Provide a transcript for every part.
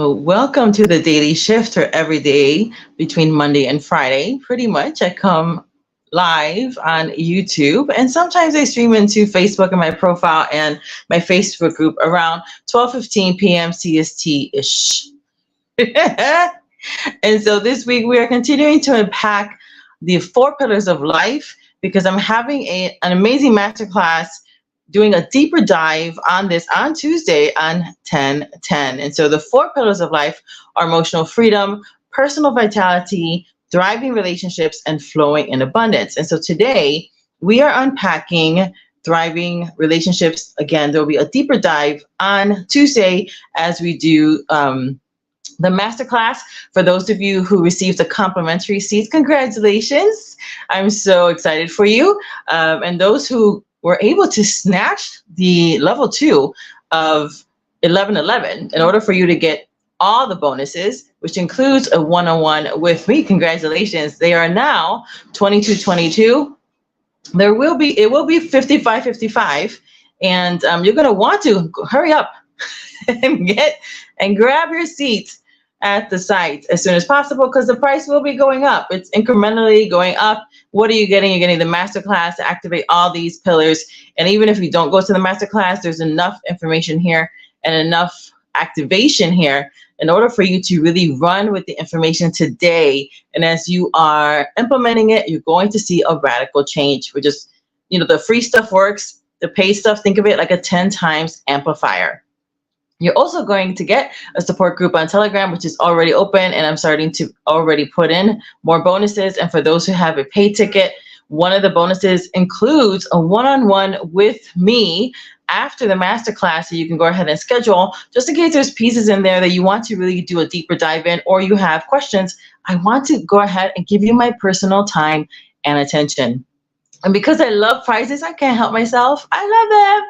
Well, welcome to the Daily Shift, or every day between Monday and Friday. Pretty much, I come live on YouTube, and sometimes I stream into Facebook and my profile and my Facebook group around 12:15 p.m. CST-ish. And so this week we are continuing to unpack the four pillars of life because I'm having an amazing masterclass doing a deeper dive on this on Tuesday on 10/10. And so the four pillars of life are emotional freedom, personal vitality, thriving relationships, and flowing in abundance. And so today we are unpacking thriving relationships. Again, there'll be a deeper dive on Tuesday as we do the masterclass. For those of you who received a complimentary seat, congratulations. I'm so excited for you. And those who were able to snatch the level 2 of 1111 in order for you to get all the bonuses, which includes a one-on-one with me. Congratulations. They are now 2222. It will be 5555. And you're going to want to hurry up and grab your seat at the site as soon as possible, because the price will be going up. It's incrementally going up. What are you getting? You're getting the masterclass to activate all these pillars. And even if you don't go to the masterclass, there's enough information here and enough activation here in order for you to really run with the information today. And as you are implementing it, you're going to see a radical change. Which is, the free stuff works. The paid stuff, think of it like a 10 times amplifier. You're also going to get a support group on Telegram, which is already open, and I'm starting to already put in more bonuses. And for those who have a paid ticket, one of the bonuses includes a one-on-one with me after the masterclass, so you can go ahead and schedule, just in case there's pieces in there that you want to really do a deeper dive in, or you have questions. I want to go ahead and give you my personal time and attention. And because I love prizes, I can't help myself. I love them.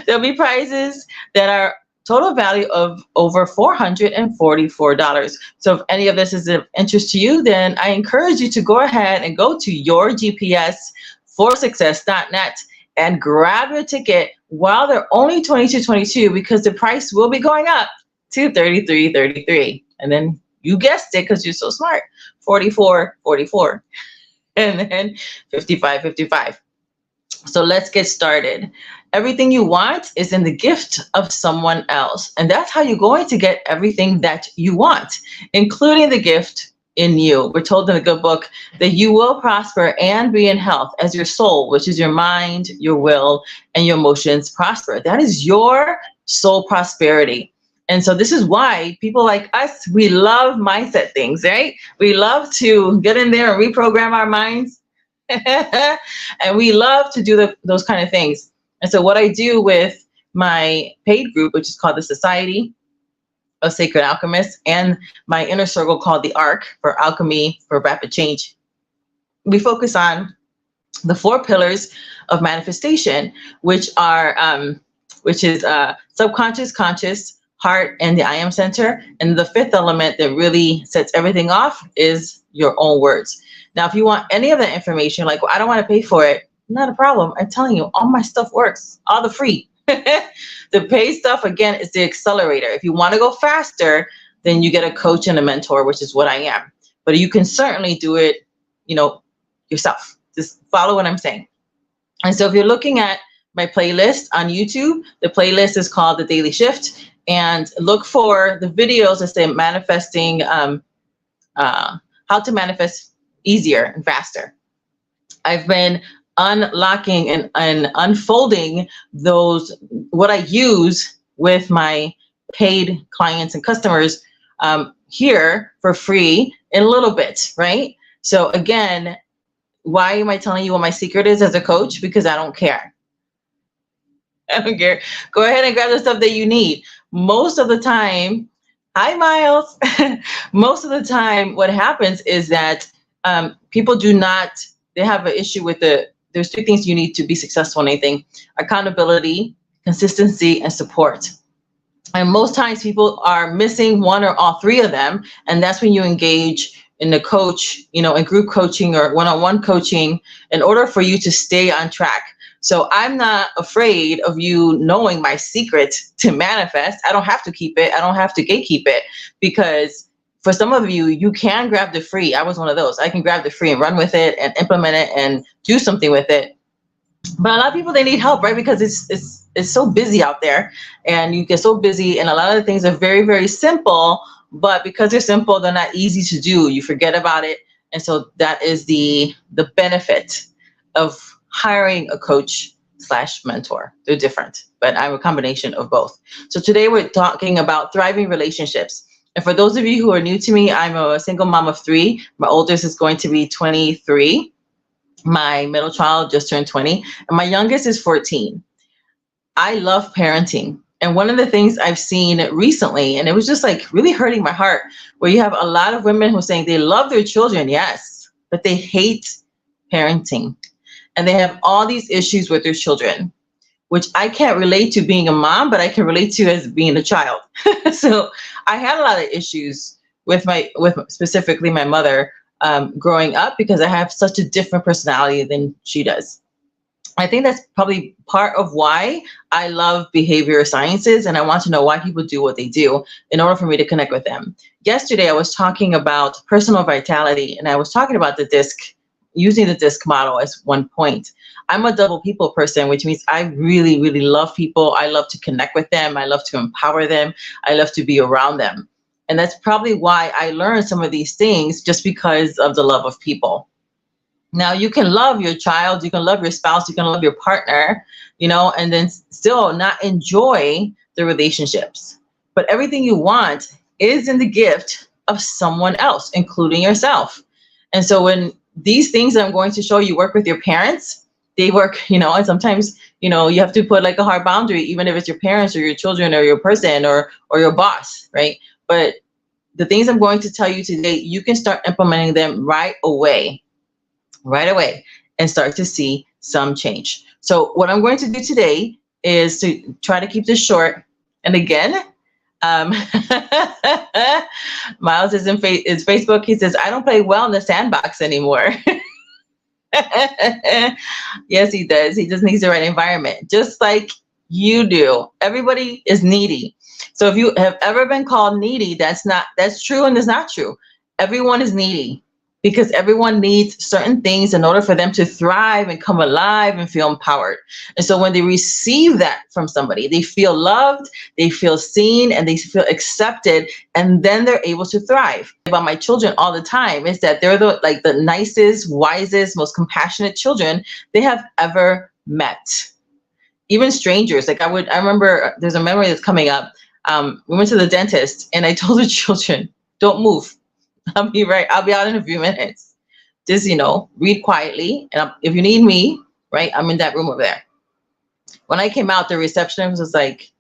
There'll be prizes that are total value of over $444. So if any of this is of interest to you, then I encourage you to go ahead and go to yourgps4success.net and grab your ticket while they're only $22.22, because the price will be going up to $33.33. And then you guessed it, because you're so smart, $44.44. And then $55.55. So let's get started. Everything you want is in the gift of someone else. And that's how you're going to get everything that you want, including the gift in you. We're told in the good book that you will prosper and be in health as your soul, which is your mind, your will, and your emotions prosper. That is your soul prosperity. And so this is why people like us, we love mindset things, right? We love to get in there and reprogram our minds. And we love to do those kind of things. And so what I do with my paid group, which is called the Society of Sacred Alchemists, and my inner circle called the ARC, for Alchemy for Rapid Change, we focus on the four pillars of manifestation, which is subconscious, conscious, heart, and the I am center. And the fifth element that really sets everything off is your own words. Now, if you want any of that information, like, well, I don't want to pay for it, not a problem. I'm telling you, all my stuff works, all the free. The paid stuff, again, is the accelerator. If you want to go faster, then you get a coach and a mentor, which is what I am. But you can certainly do it, yourself. Just follow what I'm saying. And so if you're looking at my playlist on YouTube, the playlist is called The Daily Shift. And look for the videos that say manifesting, how to manifest easier and faster. I've been unlocking and unfolding what I use with my paid clients and customers here for free in a little bit, right? So again, why am I telling you what my secret is as a coach? Because I don't care. I don't care. Go ahead and grab the stuff that you need. Most of the time, hi, Miles. Most of the time, what happens is that people they have an issue with there's three things you need to be successful in anything: accountability, consistency, and support. And most times people are missing one or all three of them. And that's when you engage in the coach, in group coaching or one-on-one coaching, in order for you to stay on track. So I'm not afraid of you knowing my secret to manifest. I don't have to keep it. I don't have to gatekeep it, because for some of you, you can grab the free. I was one of those. I can grab the free and run with it and implement it and do something with it. But a lot of people, they need help, right? Because it's so busy out there, and you get so busy, and a lot of the things are very, very simple, but because they're simple, they're not easy to do. You forget about it. And so that is the benefit of hiring a coach slash mentor. They're different, but I'm a combination of both. So today we're talking about thriving relationships. And for those of you who are new to me, I'm a single mom of 3. My oldest is going to be 23. My middle child just turned 20, and my youngest is 14. I love parenting. And one of the things I've seen recently, and it was just like really hurting my heart, where you have a lot of women who are saying they love their children, yes, but they hate parenting. And they have all these issues with their children, which I can't relate to being a mom, but I can relate to as being a child. So I had a lot of issues with specifically my mother growing up, because I have such a different personality than she does. I think that's probably part of why I love behavioral sciences, and I want to know why people do what they do in order for me to connect with them. Yesterday, I was talking about personal vitality, and I was talking about the DISC, using the DISC model as one point. I'm a double people person, which means I really, really love people. I love to connect with them. I love to empower them. I love to be around them. And that's probably why I learned some of these things, just because of the love of people. Now, you can love your child, you can love your spouse, you can love your partner, and then still not enjoy the relationships. But everything you want is in the gift of someone else, including yourself. And so when these things that I'm going to show you work with your parents, they work, and sometimes, you have to put like a hard boundary, even if it's your parents or your children or your person or your boss, right? But the things I'm going to tell you today, you can start implementing them right away, and start to see some change. So what I'm going to do today is to try to keep this short. And again, Miles is in his Facebook. He says, I don't play well in the sandbox anymore. Yes, he does. He just needs the right environment, just like you do. Everybody is needy. So if you have ever been called needy, that's true and it's not true. Everyone is needy, because everyone needs certain things in order for them to thrive and come alive and feel empowered. And so when they receive that from somebody, they feel loved, they feel seen, and they feel accepted, and then they're able to thrive. About my children all the time is that they're the nicest, wisest, most compassionate children they have ever met. Even strangers. I remember there's a memory that's coming up. We went to the dentist, and I told the children, don't move. I'll be out in a few minutes. Just, read quietly. And if you need me, right, I'm in that room over there. When I came out, the receptionist was like,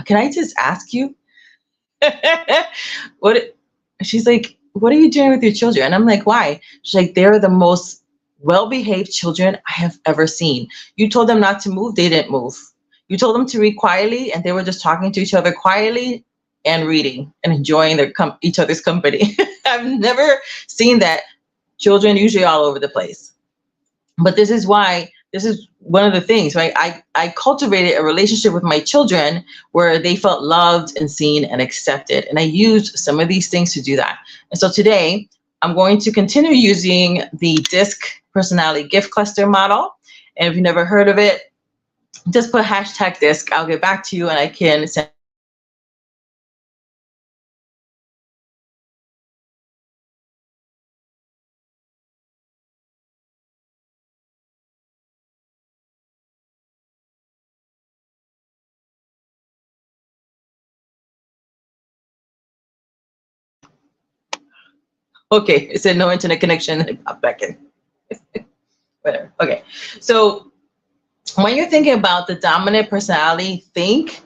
can I just ask you? She's like, what are you doing with your children? And I'm like, why? She's like, they're the most well-behaved children I have ever seen. You told them not to move, they didn't move. You told them to read quietly, and they were just talking to each other quietly and reading and enjoying each other's company. I've never seen that. Children usually all over the place. But this is one of the things, right? I cultivated a relationship with my children where they felt loved and seen and accepted. And I used some of these things to do that. And so today I'm going to continue using the DISC personality gift cluster model. And if you've never heard of it, just put #DISC. I'll get back to you, and I can send. Okay, it said no internet connection. It popped back in. Whatever. Okay, so when you're thinking about the dominant personality, think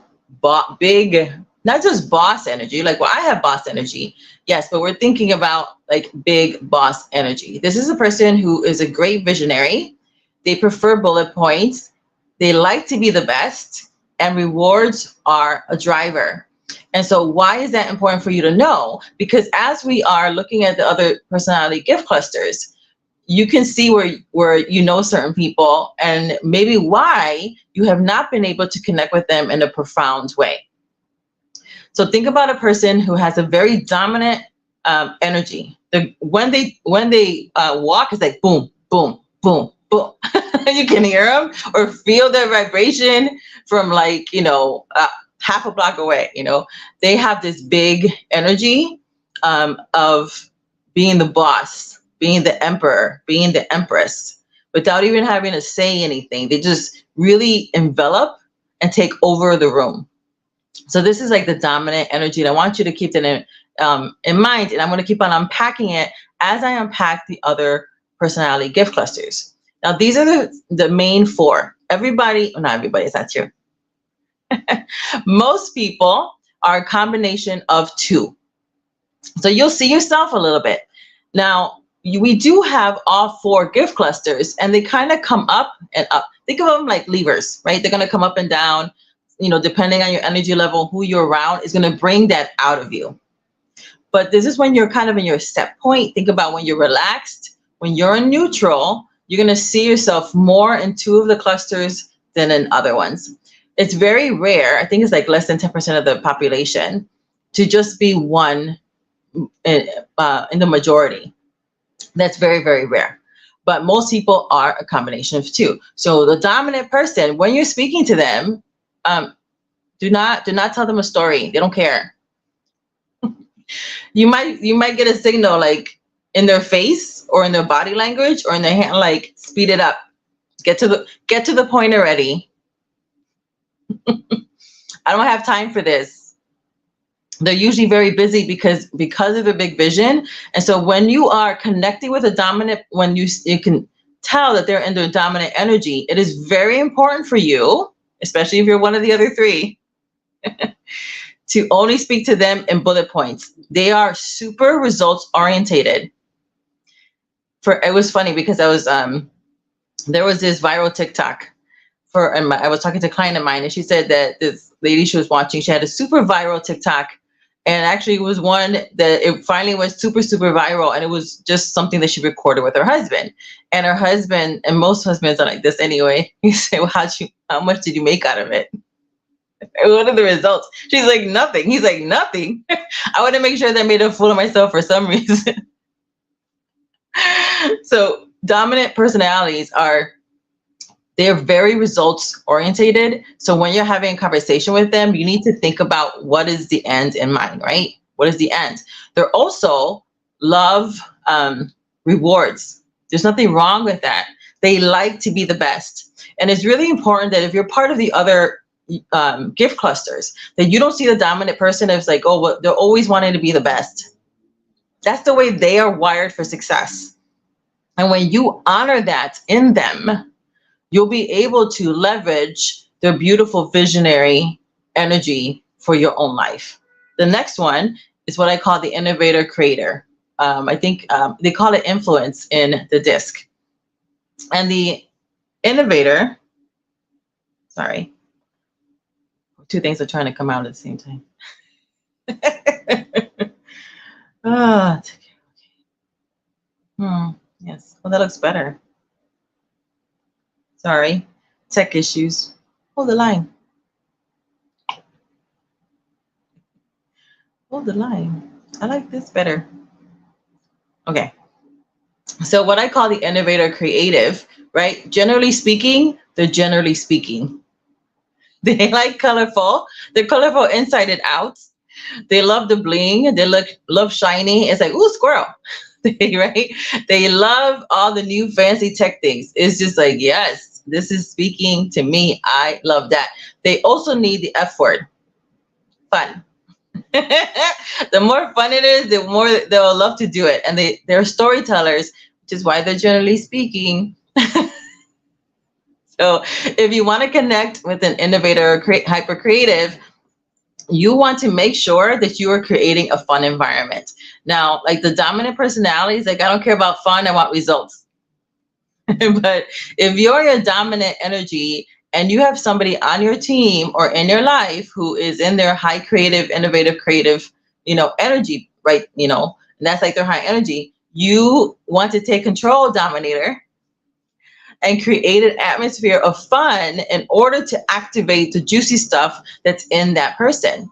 big, not just boss energy. Like, well, I have boss energy, yes, but we're thinking about like big boss energy. This is a person who is a great visionary. They prefer bullet points. They like to be the best, and rewards are a driver. And so why is that important for you to know? Because as we are looking at the other personality gift clusters, you can see where you know certain people and maybe why you have not been able to connect with them in a profound way. So think about a person who has a very dominant energy. When they walk, it's like boom, boom, boom, boom. You can hear them or feel their vibration from like, half a block away. They have this big energy of being the boss, being the emperor, being the empress, without even having to say anything. They just really envelop and take over the room. So this is like the dominant energy, and I want you to keep that in mind, and I'm going to keep on unpacking it as I unpack the other personality gift clusters. Now, these are the main four. Everybody, not everybody, is that true? Most people are a combination of two. So you'll see yourself a little bit. Now, we do have all four gift clusters, and they kind of come up and up. Think of them like levers, right? They're going to come up and down, depending on your energy level, who you're around is going to bring that out of you. But this is when you're kind of in your set point. Think about when you're relaxed, when you're in neutral, you're going to see yourself more in two of the clusters than in other ones. It's very rare. I think it's like less than 10% of the population to just be one in the majority. That's very, very rare. But most people are a combination of two. So the dominant person, when you're speaking to them, do not tell them a story. They don't care. You might get a signal like in their face or in their body language or in their hand, like speed it up. Get to the point already. I don't have time for this. They're usually very busy because of the big vision. And so when you are connecting with a dominant, when you can tell that they're in their dominant energy, it is very important for you, especially if you're one of the other three, to only speak to them in bullet points. They are super results orientated. It was funny because I was there was this viral TikTok I was talking to a client of mine, and she said that this lady she was watching, she had a super viral TikTok, and actually it was one that it finally went super, super viral, and it was just something that she recorded with her husband. And her husband, and most husbands are like this anyway, he said, well, how much did you make out of it? What are the results? She's like, nothing. He's like, nothing. I want to make sure that I made a fool of myself for some reason. So dominant personalities they're very results orientated. So when you're having a conversation with them, you need to think about what is the end in mind, right? What is the end? They're also love rewards. There's nothing wrong with that. They like to be the best. And it's really important that if you're part of the other gift clusters, that you don't see the dominant person as like, oh, well, they're always wanting to be the best. That's the way they are wired for success. And when you honor that in them, you'll be able to leverage their beautiful visionary energy for your own life. The next one is what I call the innovator creator. I think they call it influence in the disc. And the innovator, sorry, two things are trying to come out at the same time. Yes, well, that looks better. Sorry, tech issues. Hold the line. Hold the line. I like this better. Okay. So what I call the innovator creative, right? Generally speaking, they're generally speaking. They like colorful. They're colorful inside and out. They love the bling. They love shiny. It's like, ooh, squirrel. Right? They love all the new fancy tech things. It's just like, yes, this is speaking to me. I love that. They also need the F word, fun. The more fun it is, the more they'll love to do it. And they're storytellers, which is why they're generally speaking. So if you want to connect with an innovator or hyper creative, you want to make sure that you are creating a fun environment. Now, like the dominant personalities, like I don't care about fun, I want results. But if you're a dominant energy and you have somebody on your team or in your life who is in their high creative, innovative, creative, energy, right? And that's like their high energy, You want to take control, dominator, and create an atmosphere of fun in order to activate the juicy stuff that's in that person.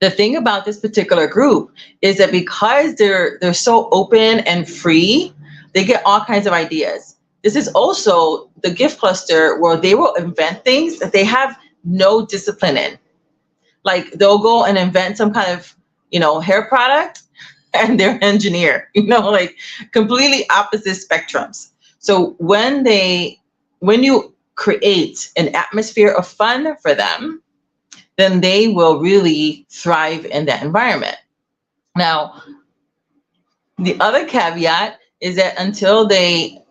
The thing about this particular group is that because they're so open and free, they get all kinds of ideas. This is also the gift cluster where they will invent things that they have no discipline in. Like they'll go and invent some kind of, hair product, and they're an engineer, like completely opposite spectrums. So when you create an atmosphere of fun for them, then they will really thrive in that environment. Now, the other caveat is that until they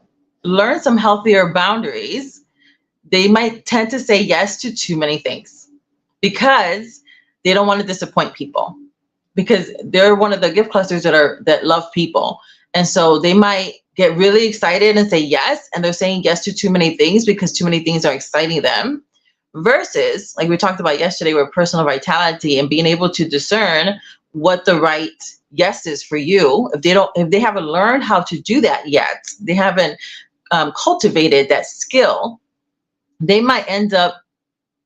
learn some healthier boundaries, they might tend to say yes to too many things because they don't want to disappoint people, because they're one of the gift clusters that love people. And so they might get really excited and say yes, and they're saying yes to too many things because too many things are exciting them. Versus, like we talked about yesterday, with personal vitality and being able to discern what the right yes is for you. If they haven't learned how to do that yet, they haven't cultivated that skill, they might end up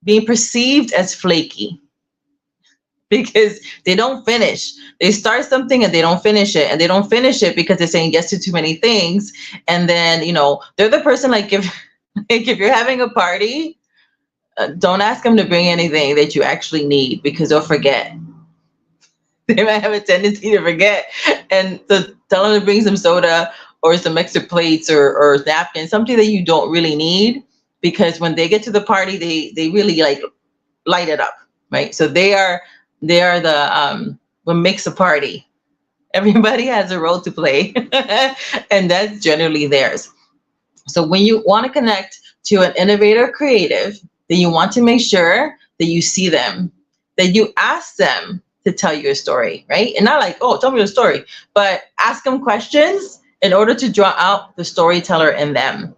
being perceived as flaky because they don't finish. They start something and they don't finish it, and they don't finish it because they're saying yes to too many things. And then, they're the person, like if you're having a party, don't ask them to bring anything that you actually need because they'll forget. They might have a tendency to forget, and so tell them to bring some soda or some extra plates or napkins, something that you don't really need, because when they get to the party, they really like light it up, right? So they are the what makes a party. Everybody has a role to play, and that's generally theirs. So when you want to connect to an innovator creative, then you want to make sure that you see them, that you ask them to tell you a story, right? And not like, oh, tell me a story, but ask them questions in order to draw out the storyteller in them.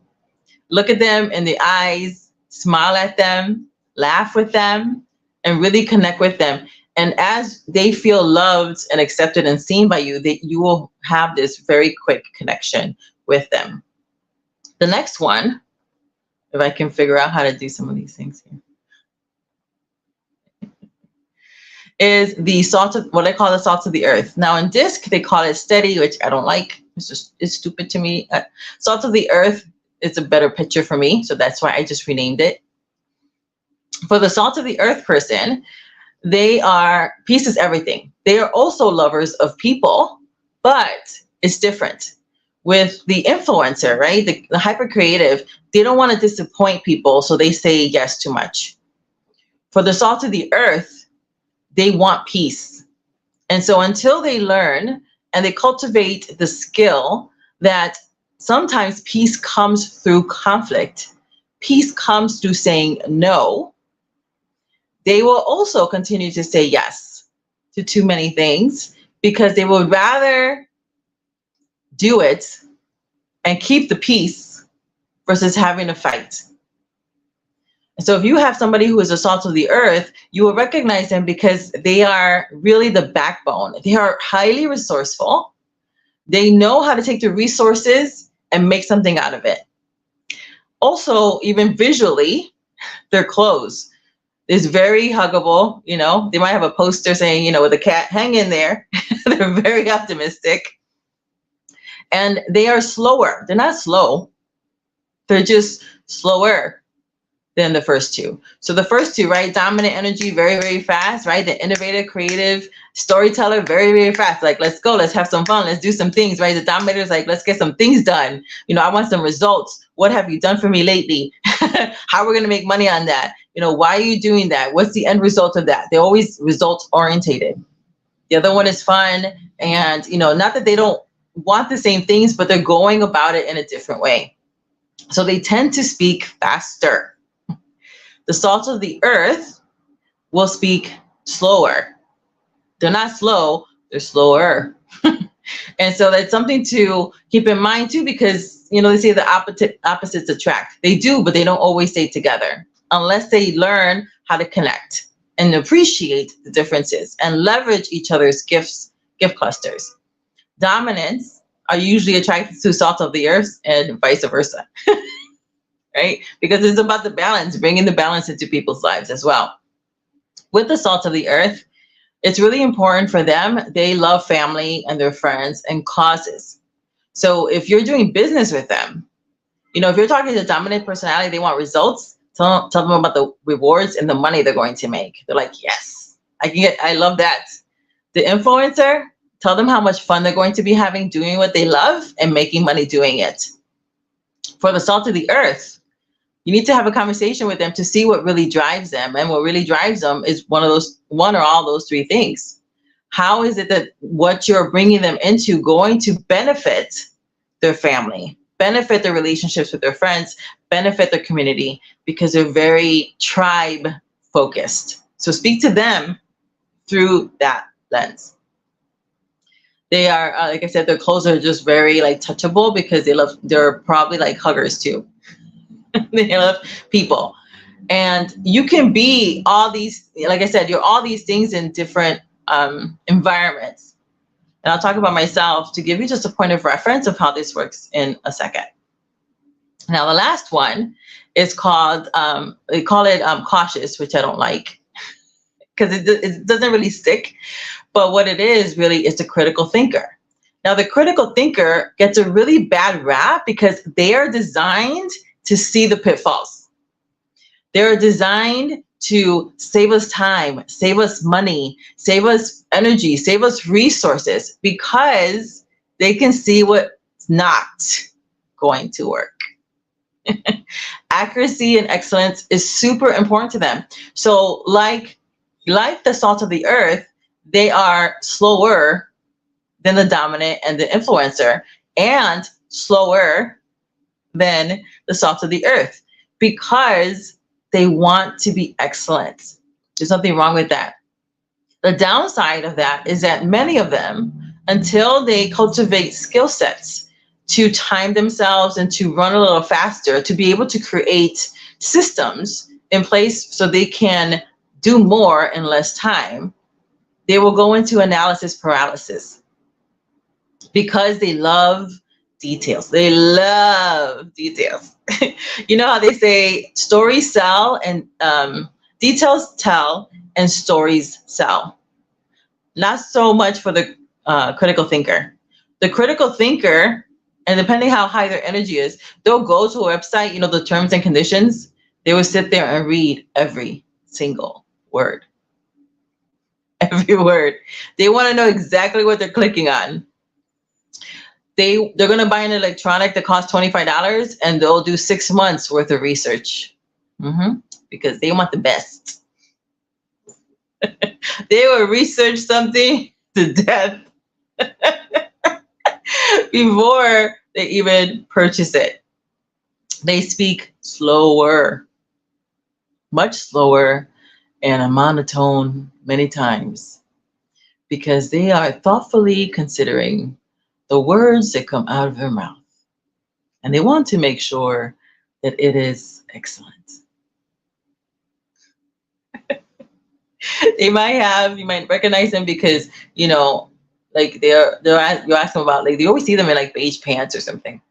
Look at them in the eyes, smile at them, laugh with them, and really connect with them. And as they feel loved and accepted and seen by you, that you will have this very quick connection with them. The next one, if I can figure out how to do some of these things here, is the salt of what I call the salt of the earth. Now in DISC, they call it steady, which I don't like. It's stupid to me. Salt of the earth is a better picture for me, so that's why I just renamed it. For the salt of the earth person, peace is everything. They are also lovers of people, but it's different. With the influencer, right? The hyper creative, they don't want to disappoint people, so they say yes too much. For the salt of the earth, they want peace. And so until they learn and they cultivate the skill that sometimes peace comes through conflict, peace comes through saying no, they will also continue to say yes to too many things because they would rather do it and keep the peace versus having a fight. And so if you have somebody who is a salt of the earth, you will recognize them because they are really the backbone. They are highly resourceful. They know how to take the resources and make something out of it. Also, even visually, their clothes is very huggable. They might have a poster saying, with a cat, hang in there. They're very optimistic. And they are slower. They're not slow. They're just slower than the first two. So the first two, right? Dominant energy, very, very fast, right? The innovative, creative, storyteller, very, very fast. Like, let's go, let's have some fun, let's do some things, right? The dominator is like, let's get some things done. I want some results. What have you done for me lately? How are we going to make money on that? Why are you doing that? What's the end result of that? They're always results orientated. The other one is fun. And, not that they don't want the same things, but they're going about it in a different way. So they tend to speak faster. The salt of the earth will speak slower. They're not slow, they're slower. And so that's something to keep in mind too, because, they say the opposites attract. They do, but they don't always stay together unless they learn how to connect and appreciate the differences and leverage each other's gift clusters. Dominance are usually attracted to salt of the earth and vice versa, right? Because it's about the balance, bringing the balance into people's lives as well. With the salt of the earth, it's really important for them. They love family and their friends and causes. So if you're doing business with them, if you're talking to a dominant personality, they want results. Tell them about the rewards and the money they're going to make. They're like, yes, I love that. The influencer, tell them how much fun they're going to be having doing what they love and making money doing it. For the salt of the earth, you need to have a conversation with them to see what really drives them. And what really drives them is one or all those three things. How is it that what you're bringing them into going to benefit their family, benefit their relationships with their friends, benefit their community, because they're very tribe focused. So speak to them through that lens. They are, like I said, their clothes are just very like touchable because they're probably like huggers too. They love people. And you can be all these, like I said, you're all these things in different environments. And I'll talk about myself to give you just a point of reference of how this works in a second. Now, the last one is called, they call it cautious, which I don't like because it doesn't really stick. But what it is really is a critical thinker. Now, the critical thinker gets a really bad rap because they are designed to see the pitfalls. They're designed to save us time, save us money, save us energy, save us resources, because they can see what's not going to work. Accuracy and excellence is super important to them. So like the salt of the earth, they are slower than the dominant and the influencer, and slower than the salt of the earth, because they want to be excellent. There's nothing wrong with that. The downside of that is that many of them, until they cultivate skill sets to time themselves and to run a little faster, to be able to create systems in place so they can do more in less time, they will go into analysis paralysis because they love details. They love details. You know how they say stories sell and details tell and stories sell. Not so much for the critical thinker. The critical thinker, and depending how high their energy is, they'll go to a website, the terms and conditions. They will sit there and read every single word. Every word. They want to know exactly what they're clicking on. They're going to buy an electronic that costs $25 and they'll do 6 months worth of research because they want the best. They will research something to death before they even purchase it. They speak slower, much slower, and a monotone many times, because they are thoughtfully considering the words that come out of their mouth. And they want to make sure that it is excellent. You might recognize them because, like you ask them about, like, you always see them in like beige pants or something,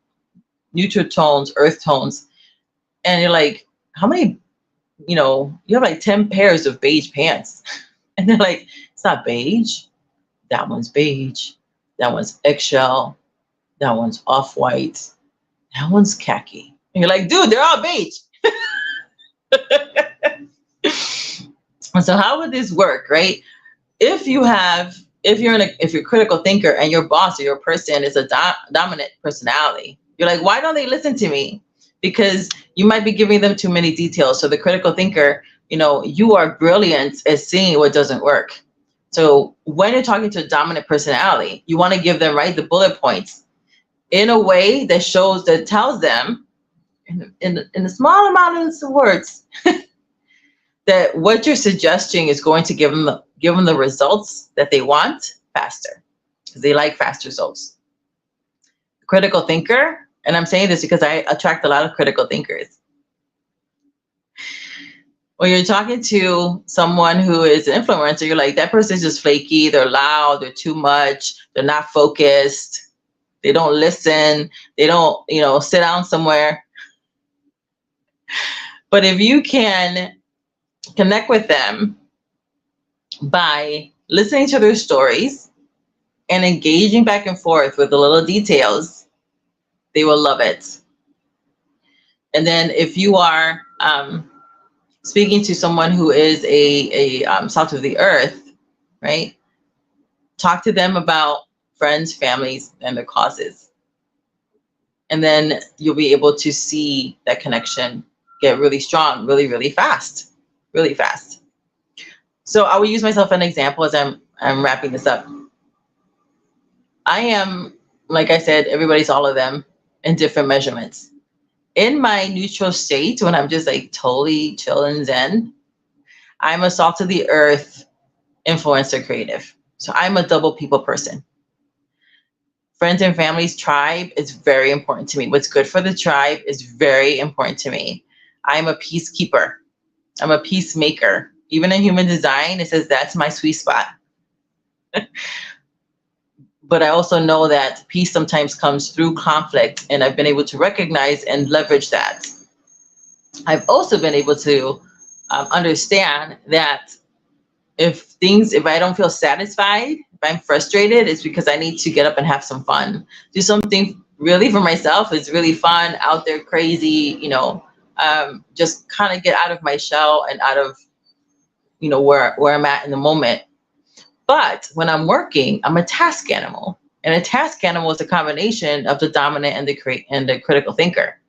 neutral tones, earth tones. And you're like, how many, you have like 10 pairs of beige pants. And they're like, it's not beige. That one's beige. That one's eggshell. That one's off-white. That one's khaki. And you're like, dude, they're all beige. So how would this work, right? If you're a critical thinker and your boss or your person is a dominant personality, you're like, why don't they listen to me? Because you might be giving them too many details. So the critical thinker, you are brilliant at seeing what doesn't work. So when you're talking to a dominant personality, you want to give them, the bullet points in a way that tells them in a small amount of words that what you're suggesting is going to give them the results that they want faster, because they like fast results. Critical thinker, and I'm saying this because I attract a lot of critical thinkers. When you're talking to someone who is an influencer, you're like, that person's just flaky, they're loud, they're too much, they're not focused. They don't listen. They don't, sit down somewhere. But if you can connect with them by listening to their stories and engaging back and forth with the little details, they will love it. And then if you are speaking to someone who is a salt of the earth, right? Talk to them about friends, families, and their causes. And then you'll be able to see that connection get really strong, really, really fast, really fast. So I will use myself as an example as I'm wrapping this up. I am, like I said, everybody's all of them in different measurements. In my neutral state, when I'm just like totally chill and zen, I'm a salt of the earth influencer creative. So I'm a double people person. Friends and families, tribe is very important to me. What's good for the tribe is very important to me. I'm a peacekeeper. I'm a peacemaker. Even in human design, it says that's my sweet spot. But I also know that peace sometimes comes through conflict, and I've been able to recognize and leverage that. I've also been able to understand that if I don't feel satisfied, if I'm frustrated, it's because I need to get up and have some fun. Do something really for myself. It's really fun, out there, crazy, just kind of get out of my shell and out of, where I'm at in the moment. But when I'm working, I'm a task animal. And a task animal is a combination of the dominant and the critical thinker.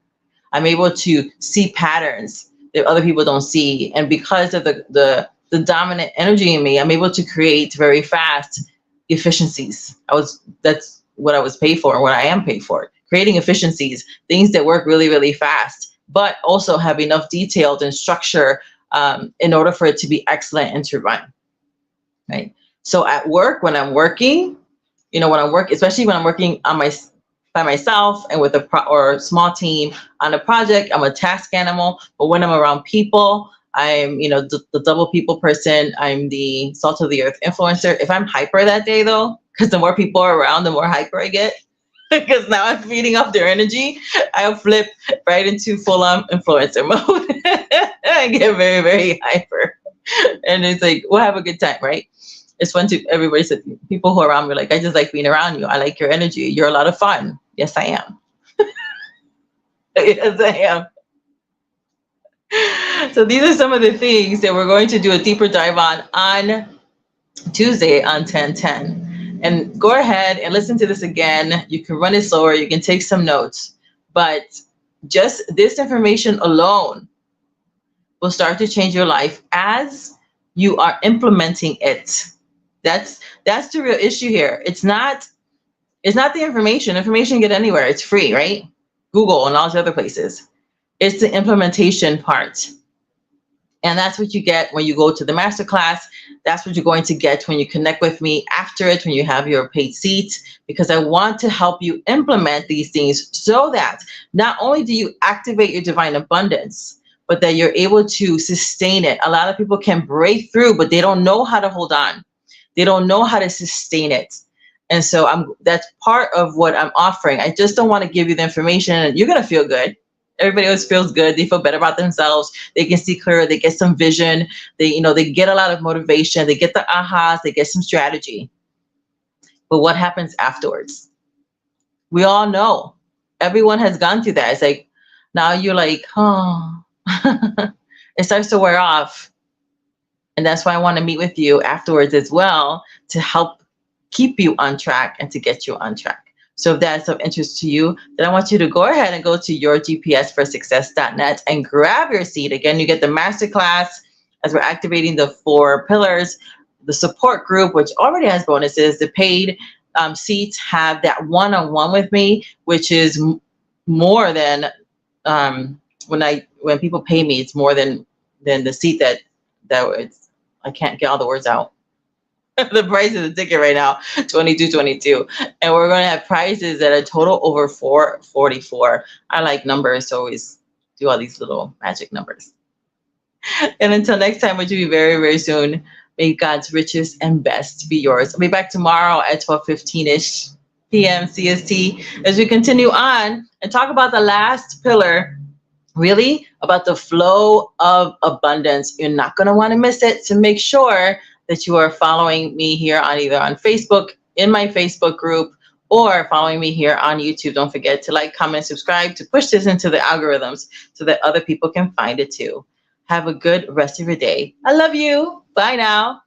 I'm able to see patterns that other people don't see. And because of the dominant energy in me, I'm able to create very fast efficiencies. That's what I was paid for, and what I am paid for. Creating efficiencies, things that work really, really fast, but also have enough detail and structure in order for it to be excellent and to run. Right. So at work, when I'm working, especially when I'm working by myself and with a small team on a project, I'm a task animal. But when I'm around people, I'm, the double people person. I'm the salt of the earth influencer. If I'm hyper that day, though, because the more people are around, the more hyper I get, because now I'm feeding off their energy, I'll flip right into full-on influencer mode. I get very, very hyper. And it's like, we'll have a good time, right? It's fun to, everybody said, people who are around me, like, I just like being around you. I like your energy. You're a lot of fun. Yes, I am. Yes, I am. So these are some of the things that we're going to do a deeper dive on Tuesday on 10/10. And go ahead and listen to this again. You can run it slower. You can take some notes. But just this information alone will start to change your life as you are implementing it. That's the real issue here. It's not the information. Information you get anywhere. It's free, right? Google and all those other places. It's the implementation part. And that's what you get when you go to the masterclass. That's what you're going to get when you connect with me after it, when you have your paid seat, because I want to help you implement these things so that not only do you activate your divine abundance, but that you're able to sustain it. A lot of people can break through, but they don't know how to hold on. They don't know how to sustain it. And so that's part of what I'm offering. I just don't want to give you the information and you're going to feel good. Everybody else feels good. They feel better about themselves. They can see clearer. They get some vision. They get a lot of motivation. They get the ahas. They get some strategy. But what happens afterwards? We all know. Everyone has gone through that. It's like, now you're like, oh, it starts to wear off. And that's why I want to meet with you afterwards as well, to help keep you on track and to get you on track. So if that's of interest to you, then I want you to go ahead and go to yourgpsforsuccess.net and grab your seat. Again, you get the masterclass as we're activating the 4 pillars, the support group, which already has bonuses. The paid seats have that one-on-one with me, which is more than when people pay me, it's more than the seat that it's, I can't get all the words out. The price of the ticket right now, $22.22, and we're going to have prizes that are total over $444. I like numbers, so always do all these little magic numbers. And until next time, which will be very, very soon, may God's richest and best be yours. I'll be back tomorrow at 12:15ish. p.m. CST, as we continue on and talk about the last pillar, really about the flow of abundance. You're not going to want to miss it. So make sure that you are following me here on either on Facebook, in my Facebook group, or following me here on YouTube. Don't forget to like, comment, subscribe to push this into the algorithms so that other people can find it too. Have a good rest of your day. I love you. Bye now.